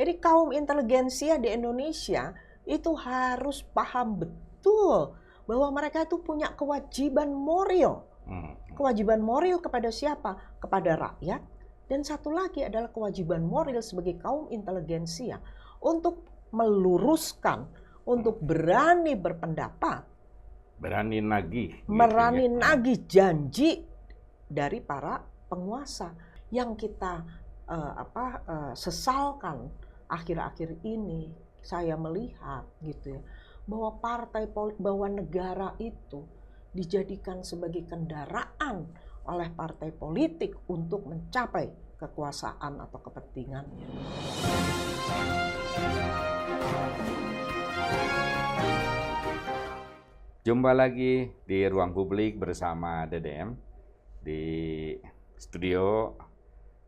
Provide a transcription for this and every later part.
Jadi kaum inteligensia di Indonesia itu harus paham betul bahwa mereka itu punya kewajiban moral. Kewajiban moral kepada siapa? Kepada rakyat. Dan satu lagi adalah kewajiban moral sebagai kaum inteligensia untuk meluruskan, untuk berani berpendapat, berani nagih, nagih janji dari para penguasa yang kita sesalkan akhir-akhir ini. Saya melihat gitu ya, bahwa bahwa negara itu dijadikan sebagai kendaraan oleh partai politik untuk mencapai kekuasaan atau kepentingannya. Jumpa lagi di Ruang Publik bersama DDM. Di studio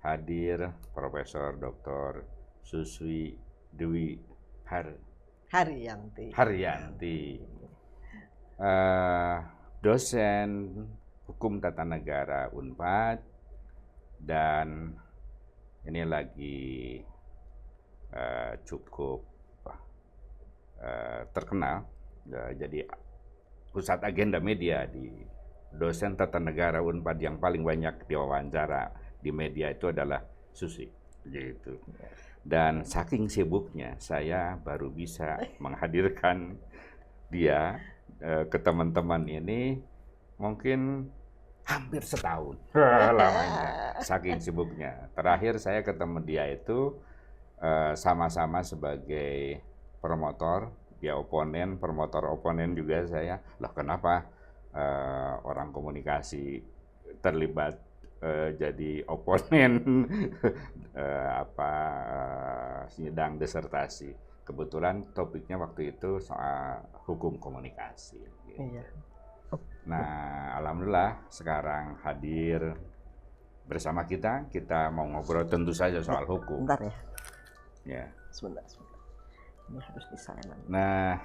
hadir Profesor Dr. Suswi Dewi Haryanti. Dosen Hukum Tata Negara Unpad, dan ini lagi cukup terkenal, jadi pusat agenda media di dosen Tata Negara Unpad yang paling banyak diwawancara di media itu adalah Susi, gitu. Dan saking sibuknya saya baru bisa menghadirkan dia ke teman-teman ini mungkin hampir setahun lamanya, saking sibuknya. Terakhir saya ketemu dia itu sama-sama sebagai promotor, dia promotor oponen juga saya. Loh kenapa orang komunikasi terlibat jadi oponen sidang disertasi. Kebetulan topiknya waktu itu soal hukum komunikasi. Gitu. Iya. Nah, alhamdulillah sekarang hadir bersama kita. Kita mau ngobrol tentu saja soal hukum. Bentar ya. Ya. Sebentar. Ini harus di-silent. Nah,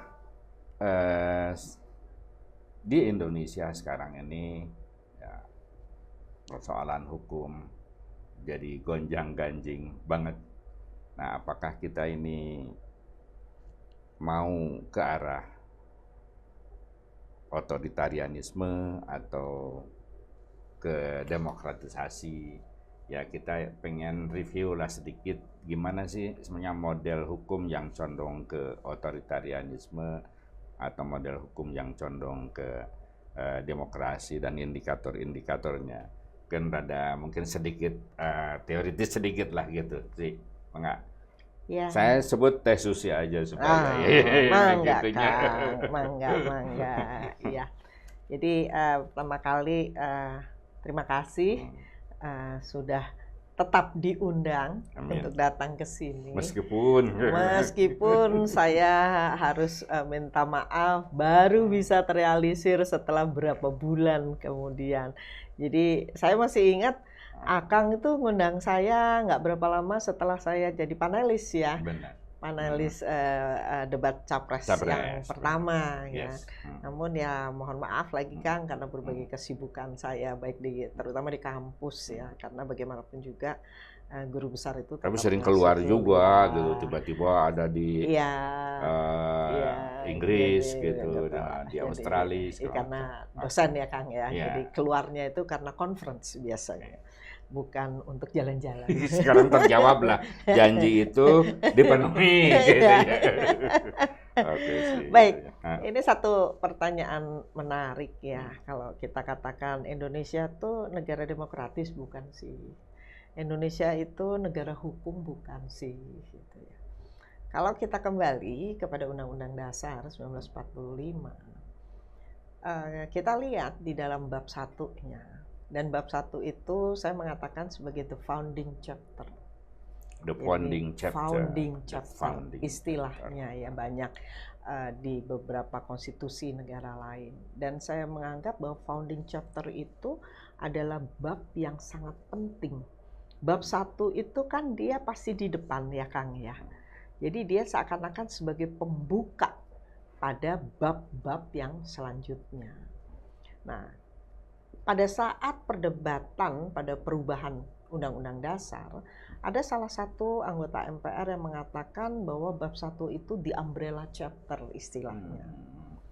di Indonesia sekarang ini ya, persoalan hukum jadi gonjang-ganjing banget. Nah, apakah kita ini mau ke arah otoritarianisme atau ke demokratisasi? Ya, kita pengen review lah sedikit gimana sih sebenarnya model hukum yang condong ke otoritarianisme atau model hukum yang condong ke demokrasi dan indikator-indikatornya. Kan rada mungkin sedikit teoritis sedikit lah gitu sih, enggak? Ya. Saya sebut Teh Susi aja supaya mangga, ya. Jadi pertama kali terima kasih sudah tetap diundang untuk datang ke sini. Meskipun saya harus minta maaf baru bisa terrealisir setelah berapa bulan kemudian. Jadi saya masih ingat Akang itu ngundang saya nggak berapa lama setelah saya jadi panelis ya. Benar. Panelis debat capres yang pertama ya. Namun ya mohon maaf lagi Kang karena berbagai kesibukan saya baik terutama di kampus ya, karena bagaimanapun juga guru besar itu tapi sering keluar juga gitu, tiba-tiba ada di Inggris gitu, di Australia karena dosen ya Kang ya. Jadi keluarnya itu karena conference biasanya, bukan untuk jalan-jalan. Sekarang terjawab lah, janji itu dipenuhi gitu ya. Oke sih. Baik, ini satu pertanyaan menarik ya. Kalau kita katakan Indonesia tuh negara demokratis bukan sih? Indonesia itu negara hukum bukan sih? Gitu ya. Kalau kita kembali kepada Undang-Undang Dasar 1945, kita lihat di dalam bab 1-nya. Dan bab 1 itu saya mengatakan sebagai the founding chapter. The founding chapter. Founding chapter. Istilahnya ya banyak di beberapa konstitusi negara lain. Dan saya menganggap bahwa founding chapter itu adalah bab yang sangat penting. Bab 1 itu kan dia pasti di depan ya Kang ya. Jadi dia seakan-akan sebagai pembuka pada bab-bab yang selanjutnya. Nah, pada saat perdebatan pada perubahan Undang-Undang Dasar, ada salah satu anggota MPR yang mengatakan bahwa bab 1 itu the umbrella chapter istilahnya.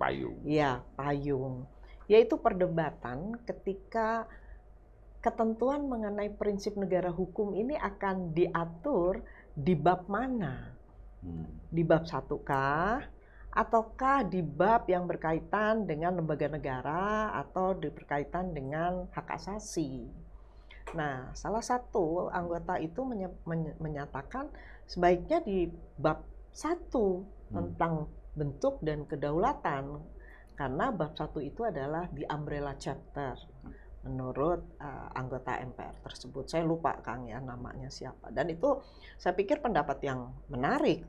Payung. Ya, payung. Yaitu perdebatan ketika ketentuan mengenai prinsip negara hukum ini akan diatur di bab mana? Di bab 1 kah? Ataukah di bab yang berkaitan dengan lembaga negara atau berkaitan dengan hak asasi? Nah, salah satu anggota itu menyatakan sebaiknya di bab 1 tentang bentuk dan kedaulatan, karena bab 1 itu adalah the umbrella chapter menurut anggota MPR tersebut. Saya lupa Kang ya namanya siapa. Dan itu saya pikir pendapat yang menarik.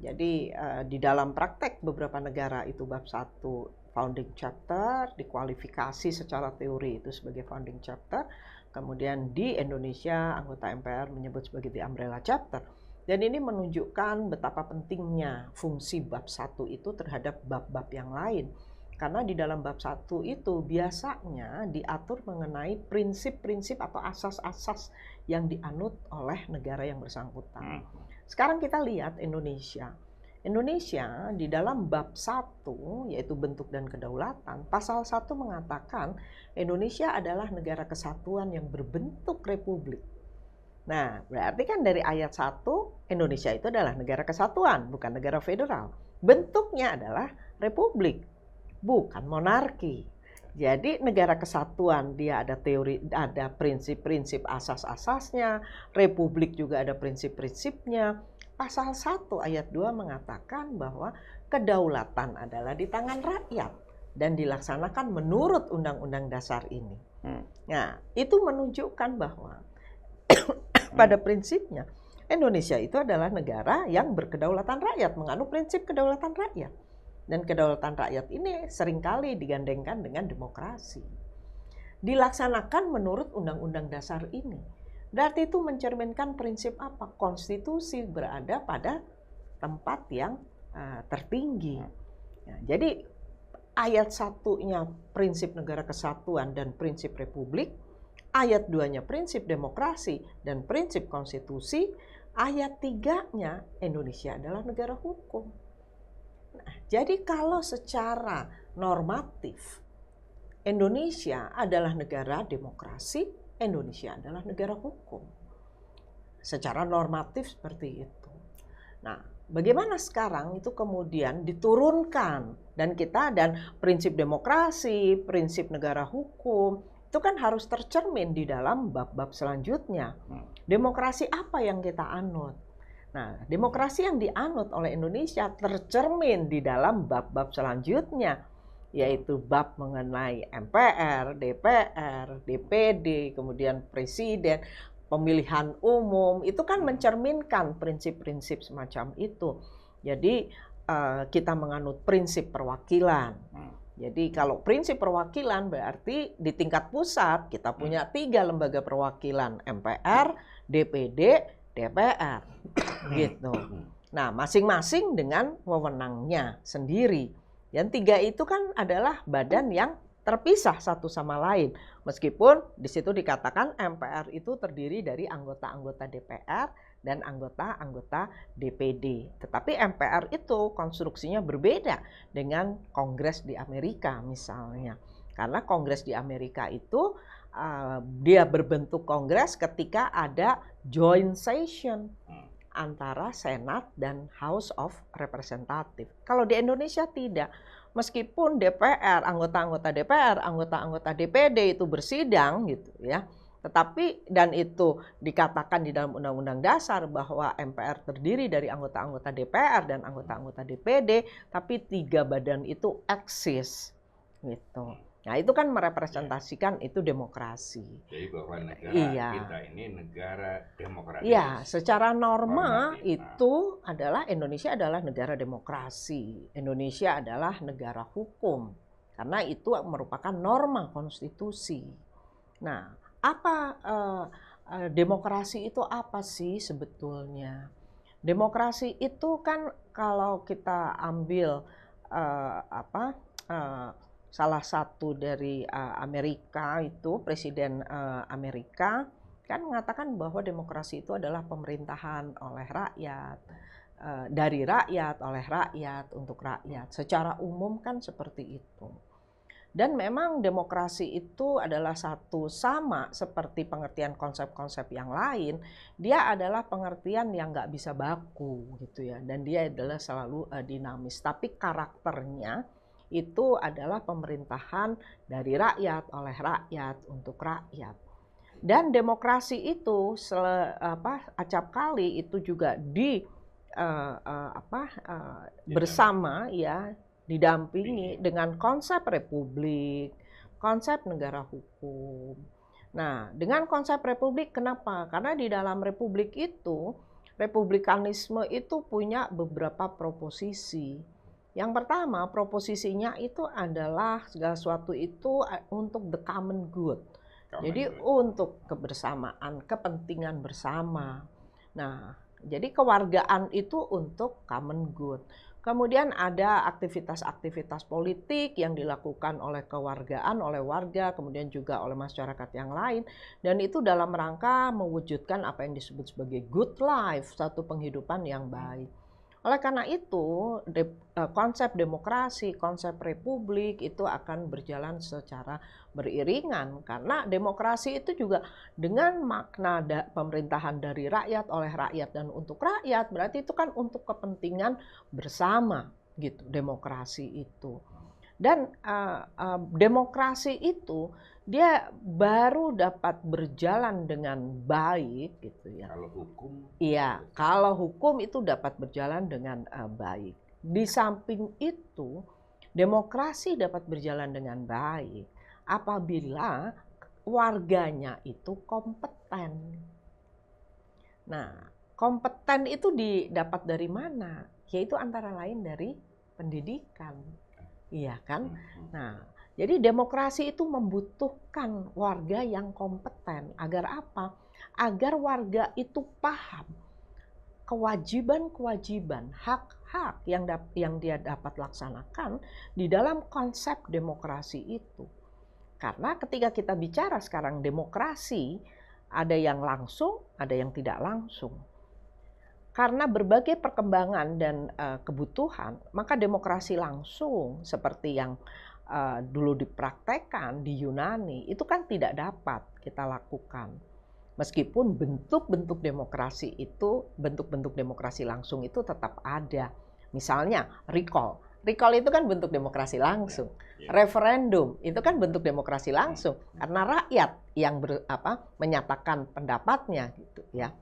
Jadi di dalam praktek beberapa negara itu bab 1 founding chapter, dikualifikasi secara teori itu sebagai founding chapter. Kemudian di Indonesia anggota MPR menyebut sebagai the umbrella chapter. Dan ini menunjukkan betapa pentingnya fungsi bab 1 itu terhadap bab-bab yang lain. Karena di dalam bab 1 itu biasanya diatur mengenai prinsip-prinsip atau asas-asas yang dianut oleh negara yang bersangkutan. Sekarang kita lihat Indonesia. Indonesia di dalam bab 1 yaitu bentuk dan kedaulatan, pasal 1 mengatakan Indonesia adalah negara kesatuan yang berbentuk republik. Nah, berarti kan dari ayat 1 Indonesia itu adalah negara kesatuan, bukan negara federal. Bentuknya adalah republik, bukan monarki. Jadi negara kesatuan dia ada teori, ada prinsip-prinsip asas-asasnya, republik juga ada prinsip-prinsipnya. Pasal 1 ayat 2 mengatakan bahwa kedaulatan adalah di tangan rakyat dan dilaksanakan menurut Undang-Undang Dasar ini. Nah, itu menunjukkan bahwa pada prinsipnya Indonesia itu adalah negara yang berkedaulatan rakyat, menganut prinsip kedaulatan rakyat. Dan kedaulatan rakyat ini seringkali digandengkan dengan demokrasi. Dilaksanakan menurut Undang-Undang Dasar ini. Berarti itu mencerminkan prinsip apa? Konstitusi berada pada tempat yang tertinggi. Nah, jadi ayat 1-nya prinsip negara kesatuan dan prinsip republik, ayat 2-nya prinsip demokrasi dan prinsip konstitusi, ayat 3-nya Indonesia adalah negara hukum. Nah, jadi kalau secara normatif Indonesia adalah negara demokrasi, Indonesia adalah negara hukum. Secara normatif seperti itu. Nah, bagaimana sekarang itu kemudian diturunkan dan prinsip demokrasi, prinsip negara hukum itu kan harus tercermin di dalam bab-bab selanjutnya. Demokrasi apa yang kita anut? Nah, demokrasi yang dianut oleh Indonesia tercermin di dalam bab-bab selanjutnya, yaitu bab mengenai MPR, DPR, DPD, kemudian presiden, pemilihan umum, itu kan mencerminkan prinsip-prinsip semacam itu. Jadi kita menganut prinsip perwakilan. Jadi kalau prinsip perwakilan berarti di tingkat pusat kita punya 3 lembaga perwakilan, MPR, DPD, DPR, gitu. Nah, masing-masing dengan wewenangnya sendiri. Dan 3 itu kan adalah badan yang terpisah satu sama lain. Meskipun di situ dikatakan MPR itu terdiri dari anggota-anggota DPR dan anggota-anggota DPD. Tetapi MPR itu konstruksinya berbeda dengan Kongres di Amerika misalnya. Karena Kongres di Amerika itu dia berbentuk kongres ketika ada joint session antara Senat dan House of Representative. Kalau di Indonesia tidak. Meskipun DPR, anggota-anggota DPR, anggota-anggota DPD itu bersidang gitu ya. Tetapi dan itu dikatakan di dalam Undang-Undang Dasar bahwa MPR terdiri dari anggota-anggota DPR dan anggota-anggota DPD, tapi 3 badan itu eksis gitu. Nah, itu kan merepresentasikan itu demokrasi. Jadi bahwa negara kita ini negara demokratis. Iya, secara norma itu adalah Indonesia adalah negara demokrasi. Indonesia adalah negara hukum. Karena itu merupakan norma konstitusi. Nah, apa demokrasi itu apa sih sebetulnya? Demokrasi itu kan kalau kita ambil salah satu dari Amerika itu, Presiden Amerika, kan mengatakan bahwa demokrasi itu adalah pemerintahan oleh rakyat, dari rakyat, oleh rakyat, untuk rakyat. Secara umum kan seperti itu. Dan memang demokrasi itu adalah satu sama seperti pengertian konsep-konsep yang lain, dia adalah pengertian yang nggak bisa baku gitu ya, dan dia adalah selalu dinamis. Tapi karakternya itu adalah pemerintahan dari rakyat, oleh rakyat, untuk rakyat. Dan demokrasi itu acap kali itu juga bersama ya, didampingi dengan konsep republik, konsep negara hukum. Nah, dengan konsep republik kenapa? Karena di dalam republik itu, republikanisme itu punya beberapa proposisi. Yang pertama, proposisinya itu adalah segala sesuatu itu untuk the common good. Jadi untuk kebersamaan, kepentingan bersama. Nah, jadi kewargaan itu untuk common good. Kemudian ada aktivitas-aktivitas politik yang dilakukan oleh kewargaan, oleh warga, kemudian juga oleh masyarakat yang lain. Dan itu dalam rangka mewujudkan apa yang disebut sebagai good life, satu penghidupan yang baik. Oleh karena itu, konsep demokrasi, konsep republik itu akan berjalan secara beriringan. Karena demokrasi itu juga dengan makna pemerintahan dari rakyat, oleh rakyat, dan untuk rakyat, berarti itu kan untuk kepentingan bersama gitu, demokrasi itu. Dan demokrasi itu dia baru dapat berjalan dengan baik gitu ya. Kalau hukum? Iya, kalau hukum itu dapat berjalan dengan baik. Di samping itu, demokrasi dapat berjalan dengan baik apabila warganya itu kompeten. Nah, kompeten itu didapat dari mana? Yaitu antara lain dari pendidikan. Iya kan? Nah, jadi demokrasi itu membutuhkan warga yang kompeten. Agar apa? Agar warga itu paham kewajiban-kewajiban, hak-hak yang dia dapat laksanakan di dalam konsep demokrasi itu. Karena ketika kita bicara sekarang demokrasi, ada yang langsung, ada yang tidak langsung. Karena berbagai perkembangan dan kebutuhan, maka demokrasi langsung seperti yang dulu dipraktekkan di Yunani itu kan tidak dapat kita lakukan. Meskipun bentuk-bentuk demokrasi itu, bentuk-bentuk demokrasi langsung itu tetap ada. Misalnya recall. Recall itu kan bentuk demokrasi langsung. Referendum itu kan bentuk demokrasi langsung karena rakyat yang menyatakan pendapatnya gitu ya.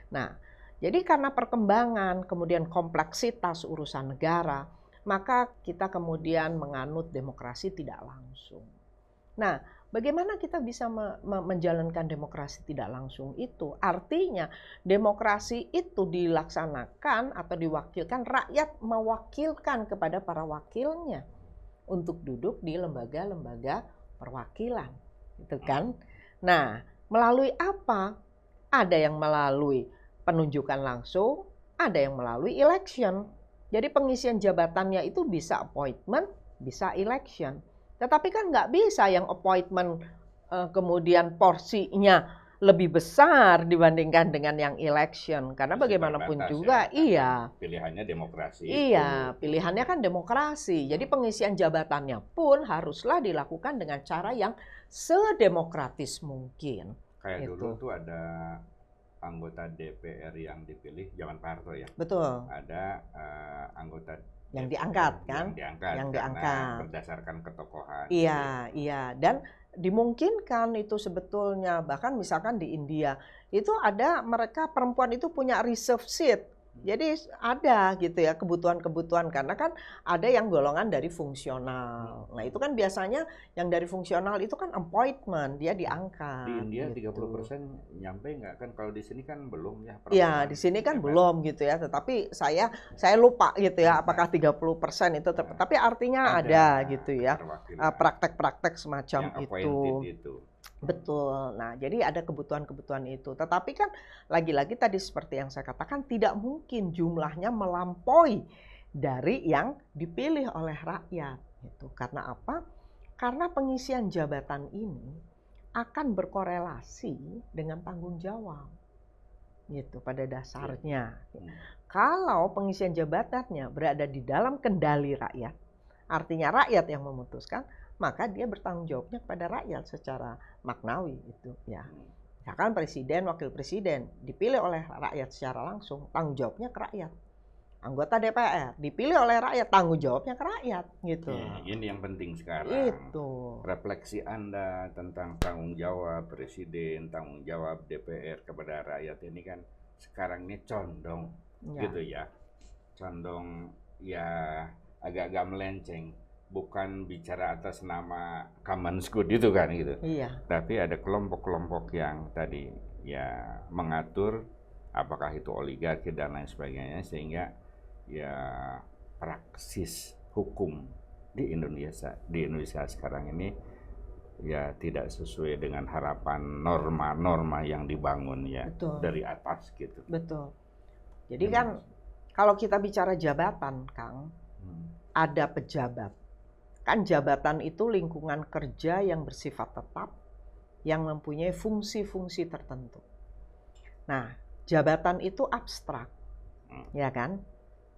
Nah, jadi karena perkembangan, kemudian kompleksitas urusan negara, maka kita kemudian menganut demokrasi tidak langsung. Nah, bagaimana kita bisa menjalankan demokrasi tidak langsung itu? Artinya demokrasi itu dilaksanakan atau diwakilkan, rakyat mewakilkan kepada para wakilnya untuk duduk di lembaga-lembaga perwakilan, gitu kan? Nah, melalui apa? Ada yang melalui penunjukan langsung, ada yang melalui election. Jadi pengisian jabatannya itu bisa appointment, bisa election. Tetapi kan nggak bisa yang appointment kemudian porsinya lebih besar dibandingkan dengan yang election. Karena bagaimanapun juga, ya, pilihannya demokrasi. Iya, pilihannya kan demokrasi. Jadi pengisian jabatannya pun haruslah dilakukan dengan cara yang sedemokratis mungkin. Kayak gitu. Dulu tuh ada anggota DPR yang dipilih zaman Pak Harto ya. Betul. Ada anggota yang diangkat kan? Yang diangkat berdasarkan ketokohan. Iya, iya. Dan dimungkinkan itu sebetulnya, bahkan misalkan di India itu ada mereka perempuan itu punya reserve seat. Jadi ada gitu ya kebutuhan-kebutuhan karena kan ada yang golongan dari fungsional. Nah itu kan biasanya yang dari fungsional itu kan appointment, dia diangkat. Di India gitu. 30% nyampe nggak kan? Kalau di sini kan belum ya. Iya di sini kan belum gitu ya. Tetapi saya lupa gitu ya apakah 30% itu. Tapi artinya ada gitu ya praktek-praktek semacam itu. Betul. Nah, jadi ada kebutuhan-kebutuhan itu. Tetapi kan lagi-lagi tadi seperti yang saya katakan tidak mungkin jumlahnya melampaui dari yang dipilih oleh rakyat gitu. Karena apa? Karena pengisian jabatan ini akan berkorelasi dengan tanggung jawab. Gitu pada dasarnya. Kalau pengisian jabatannya berada di dalam kendali rakyat, artinya rakyat yang memutuskan, maka dia bertanggung jawabnya kepada rakyat secara maknawi itu ya. Misalkan presiden, wakil presiden dipilih oleh rakyat secara langsung, tanggung jawabnya ke rakyat. Anggota DPR dipilih oleh rakyat, tanggung jawabnya ke rakyat gitu. Ini yang penting sekarang. Itu. Refleksi Anda tentang tanggung jawab presiden, tanggung jawab DPR kepada rakyat ini kan sekarang ini condong gitu ya. Condong ya agak-agak melenceng. Bukan bicara atas nama common good itu kan gitu. Iya. Tapi ada kelompok-kelompok yang tadi ya mengatur apakah itu oligarki dan lain sebagainya, sehingga ya praksis hukum di Indonesia sekarang ini ya tidak sesuai dengan harapan norma-norma yang dibangun ya. Betul. Dari atas gitu. Betul. Jadi kan kalau kita bicara jabatan, Kang, ada pejabat. Kan jabatan itu lingkungan kerja yang bersifat tetap, yang mempunyai fungsi-fungsi tertentu. Nah, jabatan itu abstrak, ya kan?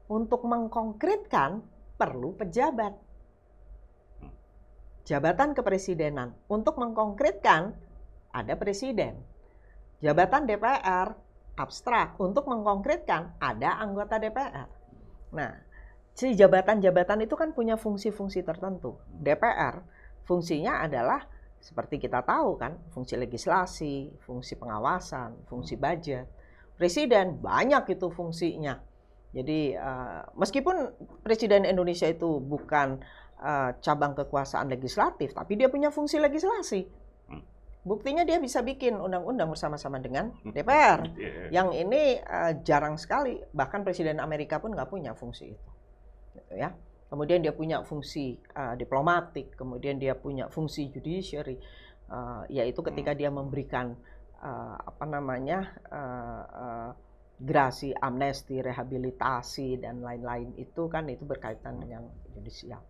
Untuk mengkonkretkan perlu pejabat. Jabatan kepresidenan, untuk mengkonkretkan ada presiden. Jabatan DPR, abstrak, untuk mengkonkretkan ada anggota DPR. Nah, si jabatan-jabatan itu kan punya fungsi-fungsi tertentu. DPR, fungsinya adalah seperti kita tahu kan, fungsi legislasi, fungsi pengawasan, fungsi budget. Presiden, banyak itu fungsinya. Jadi meskipun Presiden Indonesia itu bukan cabang kekuasaan legislatif, tapi dia punya fungsi legislasi. Buktinya dia bisa bikin undang-undang bersama-sama dengan DPR. Yang ini jarang sekali, bahkan Presiden Amerika pun nggak punya fungsi itu. Gitu ya. Kemudian dia punya fungsi diplomatik, kemudian dia punya fungsi judiciary, yaitu ketika dia memberikan gerasi, amnesti, rehabilitasi, dan lain-lain itu kan itu berkaitan dengan judicial.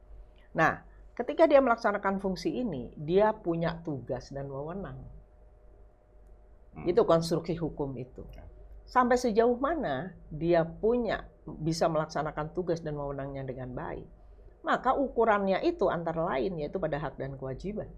Nah, ketika dia melaksanakan fungsi ini, dia punya tugas dan wewenang. Itu konstruksi hukum itu. Sampai sejauh mana dia bisa melaksanakan tugas dan wewenangnya dengan baik. Maka ukurannya itu antara lain yaitu pada hak dan kewajiban.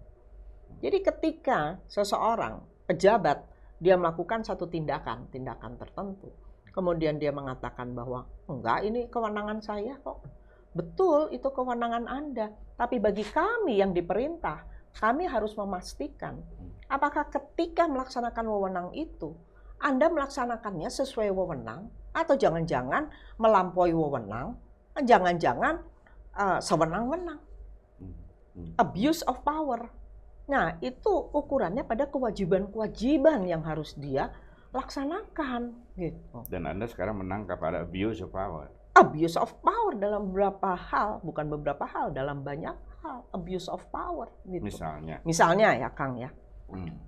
Jadi ketika seseorang, pejabat, dia melakukan satu tindakan tertentu. Kemudian dia mengatakan bahwa enggak, ini kewenangan saya kok. Betul, itu kewenangan Anda. Tapi bagi kami yang diperintah, kami harus memastikan apakah ketika melaksanakan wewenang itu, Anda melaksanakannya sesuai wewenang atau jangan-jangan melampaui wewenang, jangan-jangan sewenang-wenang. Abuse of power. Nah, itu ukurannya pada kewajiban-kewajiban yang harus dia laksanakan gitu. Dan Anda sekarang menangkap ada abuse of power. Abuse of power dalam beberapa hal, bukan beberapa hal, dalam banyak hal abuse of power gitu. Misalnya ya Kang ya.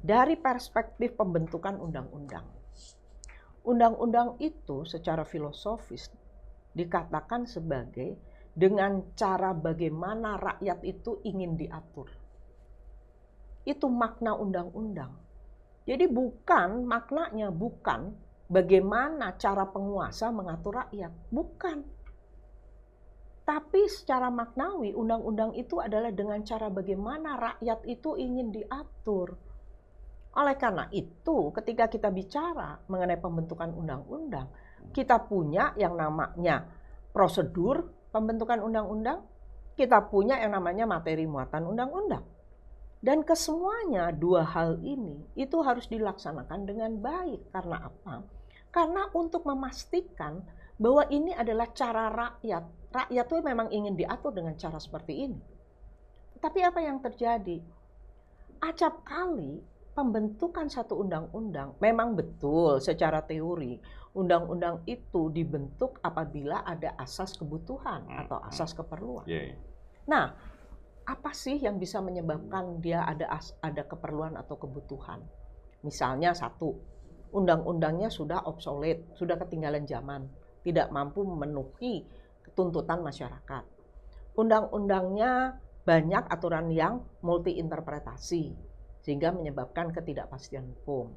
Dari perspektif pembentukan undang-undang. Undang-undang itu secara filosofis dikatakan sebagai dengan cara bagaimana rakyat itu ingin diatur. Itu makna undang-undang. Jadi maknanya bukan bagaimana cara penguasa mengatur rakyat. Bukan. Tapi secara maknawi undang-undang itu adalah dengan cara bagaimana rakyat itu ingin diatur. Oleh karena itu ketika kita bicara mengenai pembentukan undang-undang, kita punya yang namanya prosedur pembentukan undang-undang, kita punya yang namanya materi muatan undang-undang. Dan kesemuanya dua hal ini itu harus dilaksanakan dengan baik. Karena apa? Karena untuk memastikan bahwa ini adalah cara rakyat. Rakyat itu memang ingin diatur dengan cara seperti ini. Tapi apa yang terjadi? Acap kali pembentukan satu undang-undang memang betul secara teori. Undang-undang itu dibentuk apabila ada asas kebutuhan atau asas keperluan. Nah, apa sih yang bisa menyebabkan dia ada keperluan atau kebutuhan? Misalnya satu, undang-undangnya sudah obsolete, sudah ketinggalan zaman, tidak mampu memenuhi tuntutan masyarakat. Undang-undangnya banyak aturan yang multi interpretasi, sehingga menyebabkan ketidakpastian hukum.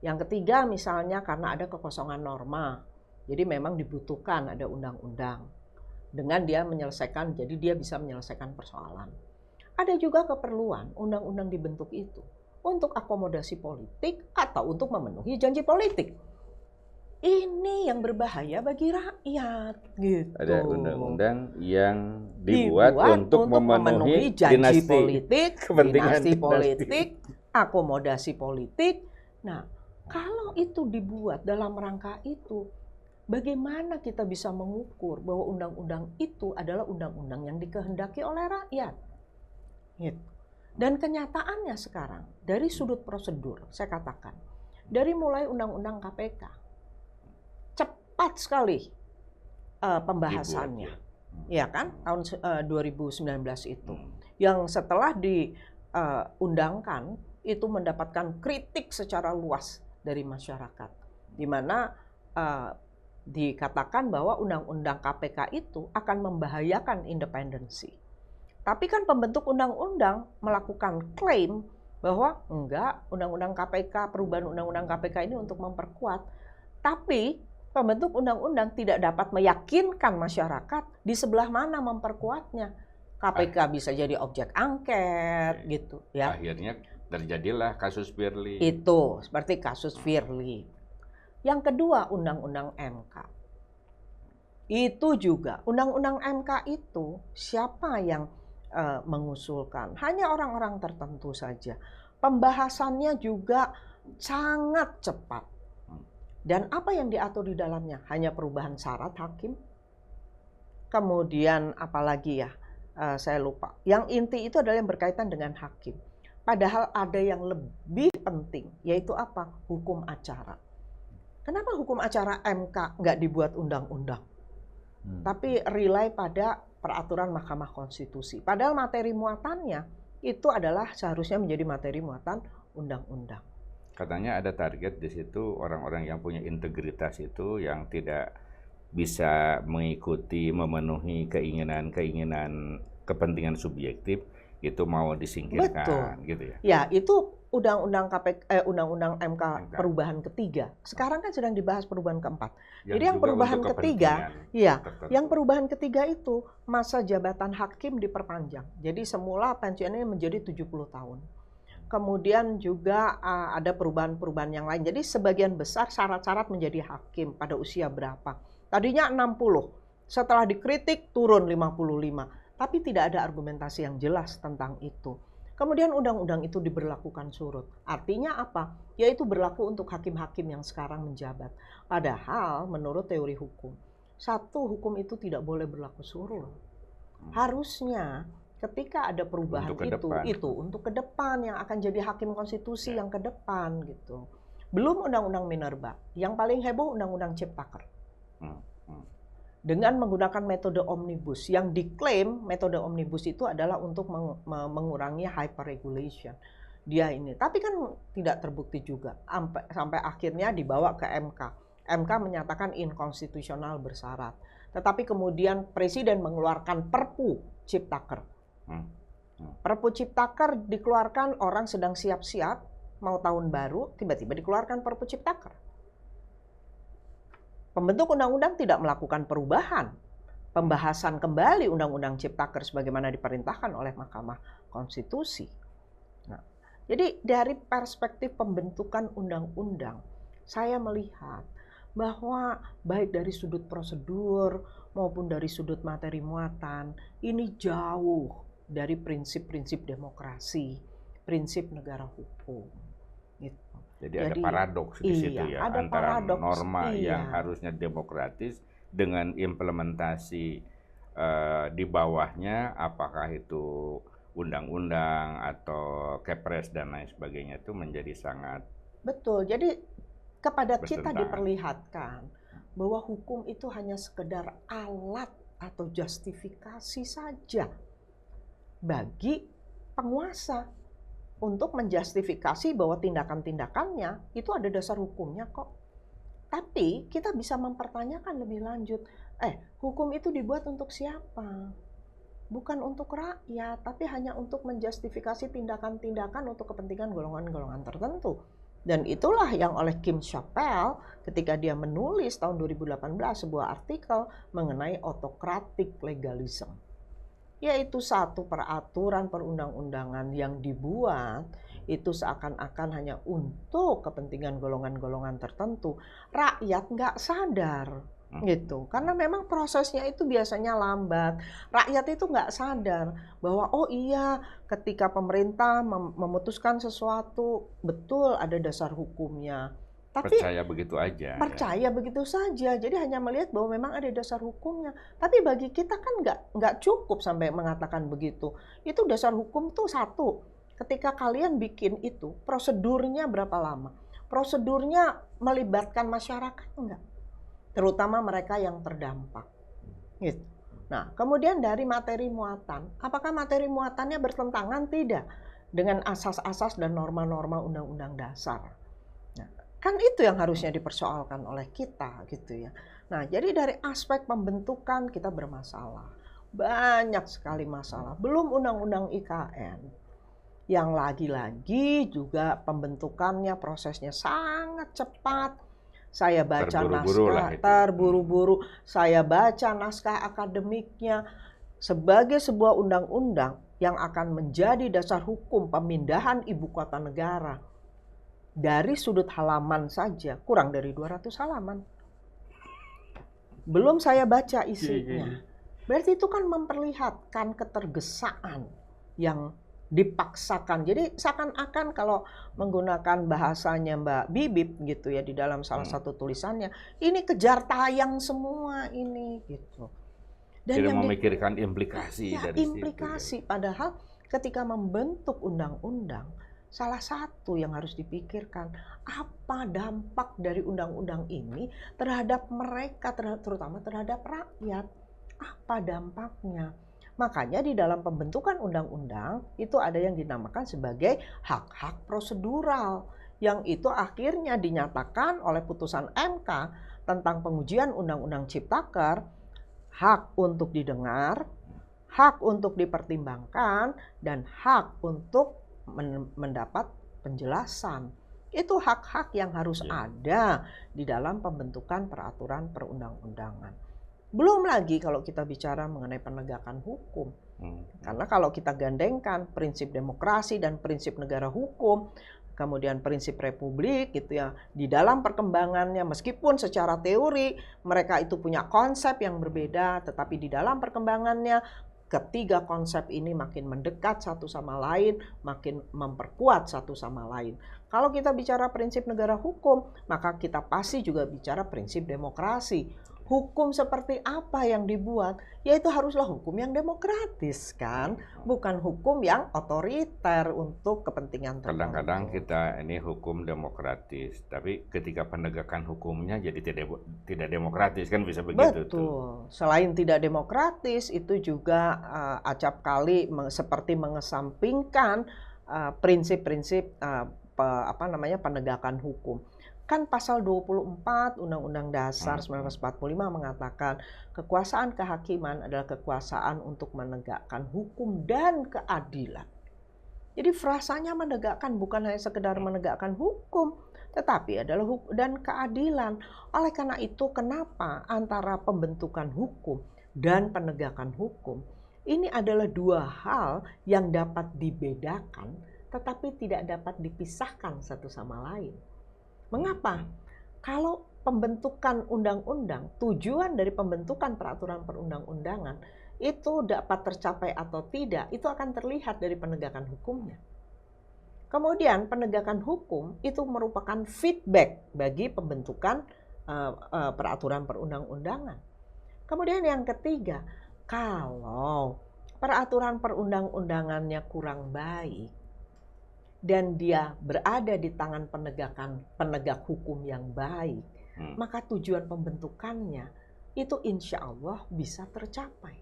Yang ketiga misalnya karena ada kekosongan norma, jadi memang dibutuhkan ada undang-undang. Dengan dia menyelesaikan, jadi dia bisa menyelesaikan persoalan. Ada juga keperluan undang-undang dibentuk itu untuk akomodasi politik atau untuk memenuhi janji politik. Ini yang berbahaya bagi rakyat, gitu. Ada undang-undang yang dibuat untuk memenuhi janji dinasti politik, kepentingan dinasti politik, akomodasi politik. Nah, kalau itu dibuat dalam rangka itu, bagaimana kita bisa mengukur bahwa undang-undang itu adalah undang-undang yang dikehendaki oleh rakyat? Gitu. Dan kenyataannya sekarang, dari sudut prosedur, saya katakan, dari mulai undang-undang KPK, cepat sekali pembahasannya, ya kan, tahun 2019 itu, yang setelah diundangkan itu mendapatkan kritik secara luas dari masyarakat, di mana dikatakan bahwa undang-undang KPK itu akan membahayakan independensi. Tapi kan pembentuk undang-undang melakukan klaim bahwa enggak, undang-undang KPK, perubahan undang-undang KPK ini untuk memperkuat. Tapi pembentuk undang-undang tidak dapat meyakinkan masyarakat di sebelah mana memperkuatnya. KPK bisa jadi objek angket, gitu ya. Akhirnya terjadilah kasus Firly. Itu seperti kasus Firly. Yang kedua, undang-undang MK. Itu juga undang-undang MK itu siapa yang mengusulkan? Hanya orang-orang tertentu saja. Pembahasannya juga sangat cepat. Dan apa yang diatur di dalamnya? Hanya perubahan syarat hakim. Kemudian apalagi ya? Saya lupa. Yang inti itu adalah yang berkaitan dengan hakim. Padahal ada yang lebih penting, yaitu apa? Hukum acara. Kenapa hukum acara MK nggak dibuat undang-undang? Tapi rely pada peraturan Mahkamah Konstitusi. Padahal materi muatannya itu adalah seharusnya menjadi materi muatan undang-undang. Katanya ada target di situ orang-orang yang punya integritas itu yang tidak bisa mengikuti, memenuhi keinginan kepentingan subjektif itu mau disingkirkan. Betul. Gitu ya. Ya, itu undang-undang undang-undang MK perubahan ketiga. Sekarang kan sedang dibahas perubahan keempat. Jadi yang perubahan ketiga, ya, yang perubahan ketiga itu masa jabatan hakim diperpanjang. Jadi semula pensiunnya menjadi 70 tahun. Kemudian juga ada perubahan-perubahan yang lain. Jadi sebagian besar syarat-syarat menjadi hakim pada usia berapa. Tadinya 60, setelah dikritik turun 55. Tapi tidak ada argumentasi yang jelas tentang itu. Kemudian undang-undang itu diberlakukan surut. Artinya apa? Yaitu berlaku untuk hakim-hakim yang sekarang menjabat. Padahal menurut teori hukum, satu hukum itu tidak boleh berlaku surut. Harusnya ketika ada perubahan itu untuk ke depan yang akan jadi hakim konstitusi yang ke depan gitu. Belum undang-undang Minerba, yang paling heboh undang-undang Ciptaker. Dengan menggunakan metode omnibus yang diklaim metode omnibus itu adalah untuk mengurangi hyperregulation. Dia ini, tapi kan tidak terbukti juga sampai akhirnya dibawa ke MK. MK menyatakan inkonstitusional bersyarat. Tetapi kemudian Presiden mengeluarkan Perpu Ciptaker. Perpu Ciptaker dikeluarkan, orang sedang siap-siap mau tahun baru, tiba-tiba dikeluarkan Perpu Ciptaker. Pembentuk undang-undang tidak melakukan perubahan, pembahasan kembali undang-undang Ciptaker sebagaimana diperintahkan oleh Mahkamah Konstitusi. Nah, jadi dari perspektif pembentukan undang-undang, saya melihat bahwa baik dari sudut prosedur maupun dari sudut materi muatan, ini jauh dari prinsip-prinsip demokrasi, prinsip negara hukum. Gitu. Jadi ada paradoks di situ ya, antara norma yang harusnya demokratis dengan implementasi di bawahnya, apakah itu undang-undang atau kepres dan lain sebagainya itu menjadi sangat betul. Jadi kepada kita diperlihatkan bahwa hukum itu hanya sekedar alat atau justifikasi saja bagi penguasa untuk menjustifikasi bahwa tindakan-tindakannya itu ada dasar hukumnya kok. Tapi kita bisa mempertanyakan lebih lanjut, hukum itu dibuat untuk siapa? bukan untuk rakyat, tapi hanya untuk menjustifikasi tindakan-tindakan untuk kepentingan golongan-golongan tertentu. Dan itulah yang oleh Kim Chappell ketika dia menulis tahun 2018 sebuah artikel mengenai autocratic legalism. Yaitu satu peraturan perundang-undangan yang dibuat itu seakan-akan hanya untuk kepentingan golongan-golongan tertentu. Rakyat nggak sadar gitu, karena memang prosesnya itu biasanya lambat. Rakyat itu nggak sadar bahwa oh iya, ketika pemerintah memutuskan sesuatu betul ada dasar hukumnya. Tapi percaya begitu aja. Percaya begitu saja, jadi hanya melihat bahwa memang ada dasar hukumnya. Tapi bagi kita kan nggak cukup sampai mengatakan begitu. Itu dasar hukum tuh satu. Ketika kalian bikin itu, prosedurnya berapa lama? Prosedurnya melibatkan masyarakat enggak? Terutama mereka yang terdampak. Gitu. Nah, kemudian dari materi muatan, apakah materi muatannya bertentangan? Tidak dengan asas-asas dan norma-norma undang-undang dasar. Nah, kan itu yang harusnya dipersoalkan oleh kita gitu ya. Nah, jadi dari aspek pembentukan kita bermasalah. Banyak sekali masalah. Belum undang-undang IKN. Yang lagi-lagi juga pembentukannya prosesnya sangat cepat. Saya baca naskah terburu-buru, saya baca naskah akademiknya sebagai sebuah undang-undang yang akan menjadi dasar hukum pemindahan ibu kota negara. Dari sudut halaman saja kurang dari 200 halaman. Belum saya baca isinya. Berarti itu kan memperlihatkan ketergesaan yang dipaksakan. Jadi seakan-akan kalau menggunakan bahasanya Mbak Bibip gitu ya di dalam salah satu tulisannya, ini kejar tayang semua ini gitu. Dan tidak memikirkan implikasi ya, dari implikasi. Situ, ya. Padahal ketika membentuk undang-undang, salah satu yang harus dipikirkan apa dampak dari undang-undang ini terhadap mereka, terutama terhadap rakyat. Apa dampaknya? Makanya di dalam pembentukan undang-undang itu ada yang dinamakan sebagai hak-hak prosedural yang itu akhirnya dinyatakan oleh putusan MK tentang pengujian Undang-Undang Ciptaker, hak untuk didengar, hak untuk dipertimbangkan, dan hak untuk mendapat penjelasan. Itu hak-hak yang harus ada di dalam pembentukan peraturan perundang-undangan. Belum lagi kalau kita bicara mengenai penegakan hukum. Karena kalau kita gandengkan prinsip demokrasi dan prinsip negara hukum, kemudian prinsip republik gitu ya, di dalam perkembangannya meskipun secara teori mereka itu punya konsep yang berbeda, tetapi di dalam perkembangannya ketiga konsep ini makin mendekat satu sama lain, makin memperkuat satu sama lain. Kalau kita bicara prinsip negara hukum, maka kita pasti juga bicara prinsip demokrasi. Hukum seperti apa yang dibuat, yaitu haruslah hukum yang demokratis kan, bukan hukum yang otoriter untuk kepentingan tertentu. Kadang-kadang kita ini hukum demokratis, tapi ketika penegakan hukumnya jadi tidak demokratis kan bisa begitu. Betul. Tuh. Selain tidak demokratis, itu juga acap kali seperti mengesampingkan prinsip-prinsip penegakan hukum. Kan pasal 24 Undang-Undang Dasar 1945 mengatakan kekuasaan kehakiman adalah kekuasaan untuk menegakkan hukum dan keadilan. Jadi frasanya menegakkan bukan hanya sekedar menegakkan hukum, tetapi adalah hukum dan keadilan. Oleh karena itu kenapa antara pembentukan hukum dan penegakan hukum ini adalah dua hal yang dapat dibedakan tetapi tidak dapat dipisahkan satu sama lain. Mengapa? Kalau pembentukan undang-undang, tujuan dari pembentukan peraturan perundang-undangan itu dapat tercapai atau tidak, itu akan terlihat dari penegakan hukumnya. Kemudian penegakan hukum itu merupakan feedback bagi pembentukan peraturan perundang-undangan. Kemudian yang ketiga, kalau peraturan perundang-undangannya kurang baik, dan dia berada di tangan penegak hukum yang baik, maka tujuan pembentukannya itu insya Allah bisa tercapai.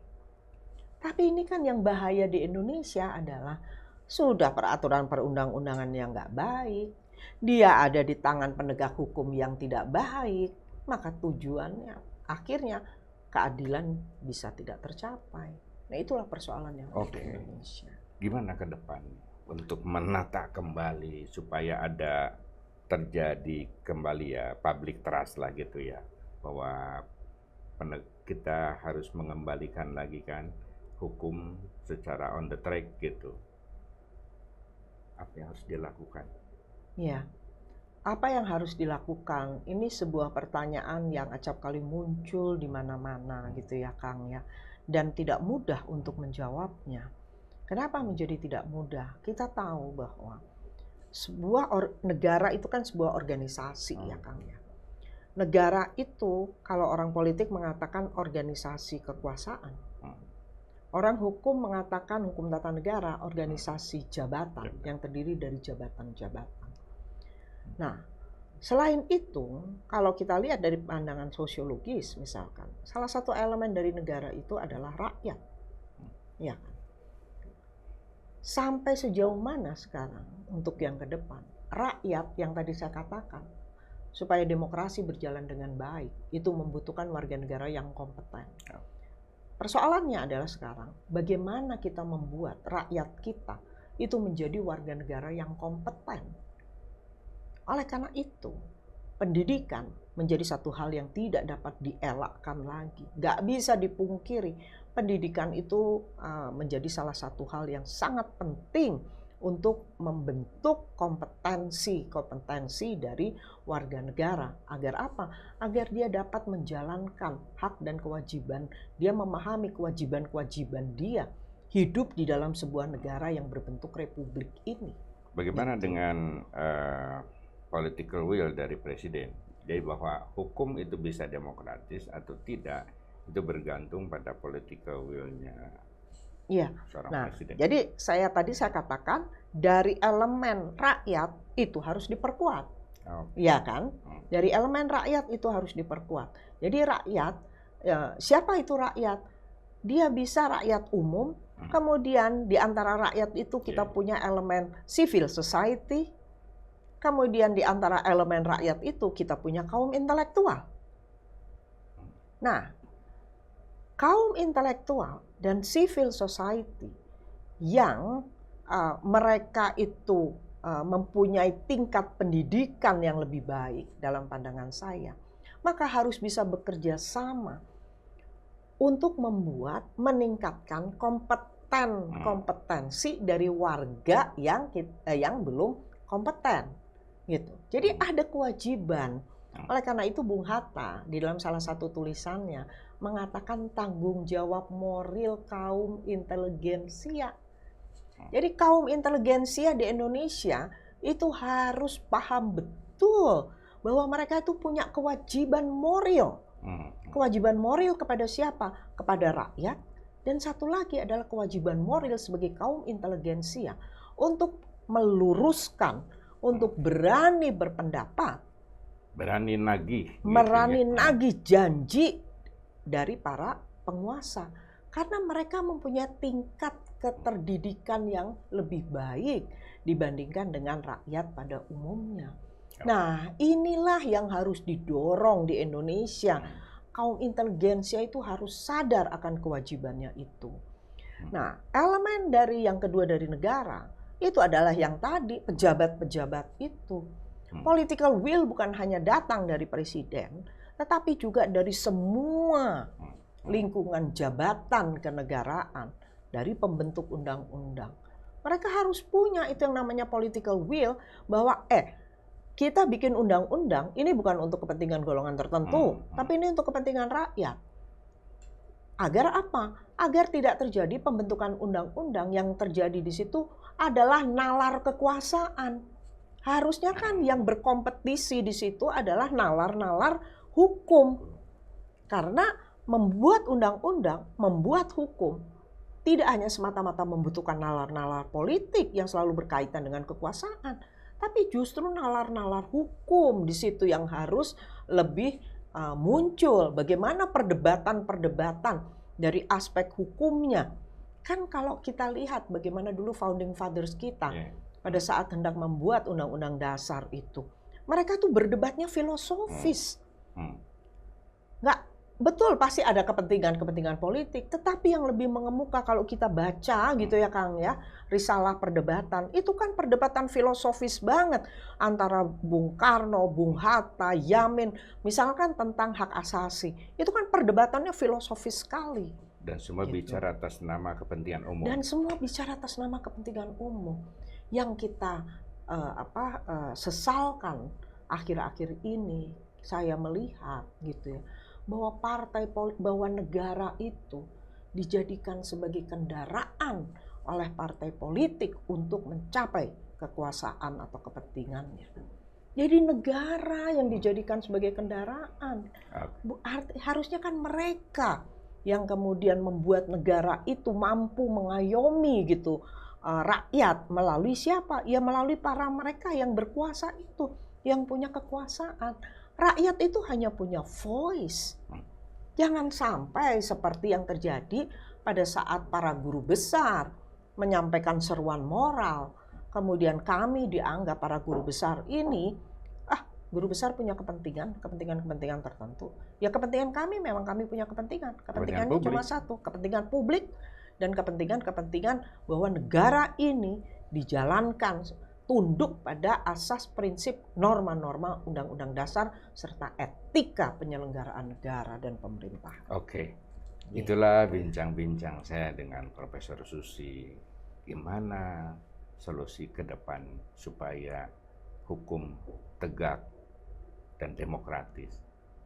Tapi ini kan yang bahaya di Indonesia adalah sudah peraturan perundang-undangan yang nggak baik, dia ada di tangan penegak hukum yang tidak baik, maka tujuannya akhirnya keadilan bisa tidak tercapai. Nah, itulah persoalan yang ada di Indonesia. Gimana ke depan untuk menata kembali supaya ada terjadi kembali ya public trust lah gitu ya, bahwa kita harus mengembalikan lagi kan hukum secara on the track gitu. Apa yang harus dilakukan? Ya, apa yang harus dilakukan? Ini sebuah pertanyaan yang acap kali muncul di mana-mana gitu ya, Kang ya. Dan tidak mudah untuk menjawabnya. Kenapa menjadi tidak mudah? Kita tahu bahwa sebuah negara itu kan sebuah organisasi ya, Kang ya. Negara itu kalau orang politik mengatakan organisasi kekuasaan. Orang hukum mengatakan hukum tata negara organisasi jabatan yang terdiri dari jabatan-jabatan. Nah, selain itu, kalau kita lihat dari pandangan sosiologis misalkan, salah satu elemen dari negara itu adalah rakyat. Ya kan? Sampai sejauh mana sekarang untuk yang ke depan, rakyat yang tadi saya katakan, supaya demokrasi berjalan dengan baik, itu membutuhkan warga negara yang kompeten. Persoalannya adalah sekarang, bagaimana kita membuat rakyat kita itu menjadi warga negara yang kompeten. Oleh karena itu, pendidikan menjadi satu hal yang tidak dapat dielakkan lagi. Gak bisa dipungkiri, pendidikan itu menjadi salah satu hal yang sangat penting untuk membentuk kompetensi dari warga negara. Agar apa? Agar dia dapat menjalankan hak dan kewajiban. Dia memahami kewajiban-kewajiban dia hidup di dalam sebuah negara yang berbentuk republik ini. Bagaimana dengan political will dari presiden? Jadi bahwa hukum itu bisa demokratis atau tidak, itu bergantung pada political will-nya. Iya. Nah, jadi saya katakan dari elemen rakyat itu harus diperkuat. Iya kan? Dari elemen rakyat itu harus diperkuat. Jadi rakyat, siapa itu rakyat? Dia bisa rakyat umum, kemudian di antara rakyat itu kita punya elemen civil society, kemudian di antara elemen rakyat itu kita punya kaum intelektual. Nah, kaum intelektual dan civil society yang mereka itu mempunyai tingkat pendidikan yang lebih baik dalam pandangan saya, maka harus bisa bekerja sama untuk meningkatkan kompetensi dari warga yang belum kompeten gitu. Jadi ada kewajiban. Oleh karena itu Bung Hatta di dalam salah satu tulisannya mengatakan tanggung jawab moral kaum inteligensia. Jadi kaum inteligensia di Indonesia itu harus paham betul bahwa mereka itu punya kewajiban moral. Kewajiban moral kepada siapa? Kepada rakyat. Dan satu lagi adalah kewajiban moral sebagai kaum inteligensia untuk meluruskan, untuk berani berpendapat, berani nagih janji dari para penguasa, karena mereka mempunyai tingkat keterdidikan yang lebih baik dibandingkan dengan rakyat pada umumnya. Nah, inilah yang harus didorong di Indonesia. Kaum inteligensia itu harus sadar akan kewajibannya itu. Nah, elemen dari yang kedua dari negara itu adalah yang tadi pejabat-pejabat itu. Political will bukan hanya datang dari presiden, tetapi juga dari semua lingkungan jabatan kenegaraan, dari pembentuk undang-undang. Mereka harus punya itu yang namanya political will, bahwa kita bikin undang-undang ini bukan untuk kepentingan golongan tertentu, tapi ini untuk kepentingan rakyat. Agar apa? Agar tidak terjadi pembentukan undang-undang yang terjadi di situ adalah nalar kekuasaan. Harusnya kan yang berkompetisi di situ adalah nalar-nalar hukum. Karena membuat undang-undang, membuat hukum, tidak hanya semata-mata membutuhkan nalar-nalar politik yang selalu berkaitan dengan kekuasaan, tapi justru nalar-nalar hukum di situ yang harus lebih muncul. Bagaimana perdebatan-perdebatan dari aspek hukumnya. Kan kalau kita lihat bagaimana dulu founding fathers kita pada saat hendak membuat undang-undang dasar itu, mereka tuh berdebatnya filosofis. Betul, pasti ada kepentingan-kepentingan politik, tetapi yang lebih mengemuka kalau kita baca gitu ya Kang ya, risalah perdebatan, itu kan perdebatan filosofis banget antara Bung Karno, Bung Hatta, Yamin, misalkan tentang hak asasi. Itu kan perdebatannya filosofis sekali. Dan semua Gitu. bicara atas nama kepentingan umum. Dan semua bicara atas nama kepentingan umum. Yang kita sesalkan akhir-akhir ini, saya melihat gitu ya, bahwa bahwa negara itu dijadikan sebagai kendaraan oleh partai politik untuk mencapai kekuasaan atau kepentingannya. Jadi negara yang dijadikan sebagai kendaraan. Harusnya kan mereka yang kemudian membuat negara itu mampu mengayomi gitu rakyat melalui siapa? Ya melalui para mereka yang berkuasa itu, yang punya kekuasaan. Rakyat itu hanya punya voice. Jangan sampai seperti yang terjadi pada saat para guru besar menyampaikan seruan moral. Kemudian kami dianggap para guru besar ini, guru besar punya kepentingan tertentu. Ya kepentingan kami memang kami punya kepentingan. Kepentingannya cuma satu, kepentingan publik dan kepentingan bahwa negara ini dijalankan tunduk pada asas prinsip norma-norma undang-undang dasar serta etika penyelenggaraan negara dan pemerintah. Oke, itulah bincang-bincang saya dengan Profesor Susi. Gimana solusi ke depan supaya hukum tegak dan demokratis.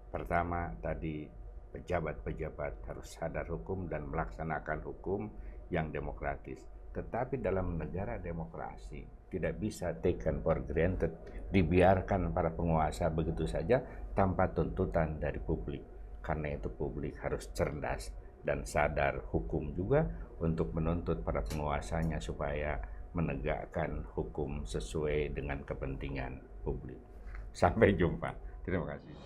Pertama tadi pejabat-pejabat harus sadar hukum dan melaksanakan hukum yang demokratis. Tetapi dalam negara demokrasi tidak bisa taken for granted, dibiarkan para penguasa begitu saja tanpa tuntutan dari publik. Karena itu publik harus cerdas dan sadar hukum juga untuk menuntut para penguasanya supaya menegakkan hukum sesuai dengan kepentingan publik. Sampai jumpa. Terima kasih.